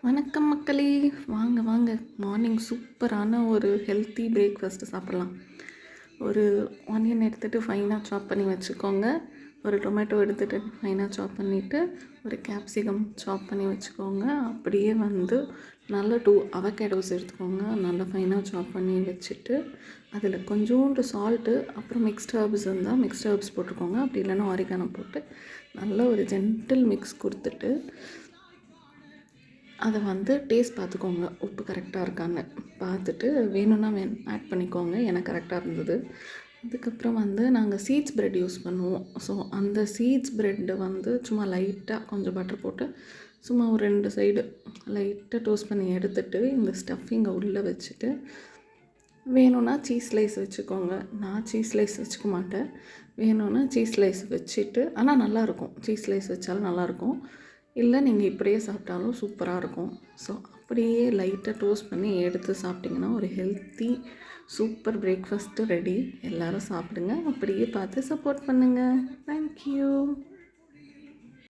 வணக்கம் மக்களே, வாங்க வாங்க. மார்னிங் சூப்பரான ஒரு ஹெல்த்தி பிரேக்ஃபாஸ்ட்டு சாப்பிட்லாம். ஒரு ஆனியன் எடுத்துகிட்டு ஃபைனாக சாப் பண்ணி வச்சுக்கோங்க. ஒரு டொமேட்டோ எடுத்துகிட்டு ஃபைனாக சாப் பண்ணிவிட்டு ஒரு கேப்சிகம் சாப் பண்ணி வச்சுக்கோங்க. அப்படியே நல்ல 2 அவகேடோஸ் எடுத்துக்கோங்க. நல்லா ஃபைனாக சாப் பண்ணி வச்சுட்டு அதில் கொஞ்சோண்டு சால்ட்டு, அப்புறம் மிக்ஸ்ட் ஹர்ப்ஸ் இருந்தால் மிக்ஸ்ட் ஹர்ப்ஸ் போட்டுக்கோங்க. அப்படி இல்லைன்னா ஆரிகானோ போட்டு நல்ல ஒரு ஜென்டில் மிக்ஸ் கொடுத்துட்டு அதை டேஸ்ட் பார்த்துக்கோங்க, உப்பு கரெக்டாக இருக்கான்னு பார்த்துட்டு வேணும்னா ஆட் பண்ணிக்கோங்க. எனக்கு கரெக்டாக இருந்தது. அதுக்கப்புறம் நாங்கள் சீட்ஸ் ப்ரெட் யூஸ் பண்ணுவோம். ஸோ அந்த சீட்ஸ் ப்ரெட்டை சும்மா லைட்டாக கொஞ்சம் பட்டர் போட்டு சும்மா ஒரு 2 சைடு லைட்டாக டோஸ்ட் பண்ணி எடுத்துகிட்டு இந்த ஸ்டஃபிங்கை உள்ளே வச்சுட்டு வேணும்னா சீஸ் ஸ்லைஸ் வச்சுக்கோங்க. நான் சீஸ் ஸ்லைஸ் வச்சுக்க மாட்டேன். வேணும்னா சீஸ் ஸ்லைஸ் வச்சுட்டு, ஆனால் நல்லாயிருக்கும், சீஸ் ஸ்லைஸ் வச்சாலும் நல்லாயிருக்கும். இல்லை நீங்கள் இப்படியே சாப்பிட்டாலும் சூப்பராக இருக்கும். ஸோ அப்படியே லைட்டாக டோஸ்ட் பண்ணி எடுத்து சாப்பிட்டிங்கன்னா ஒரு ஹெல்த்தி சூப்பர் பிரேக்ஃபாஸ்ட்டு ரெடி. எல்லோரும் சாப்பிடுங்க. அப்படியே பார்த்து சப்போர்ட் பண்ணுங்கள். தேங்க்யூ.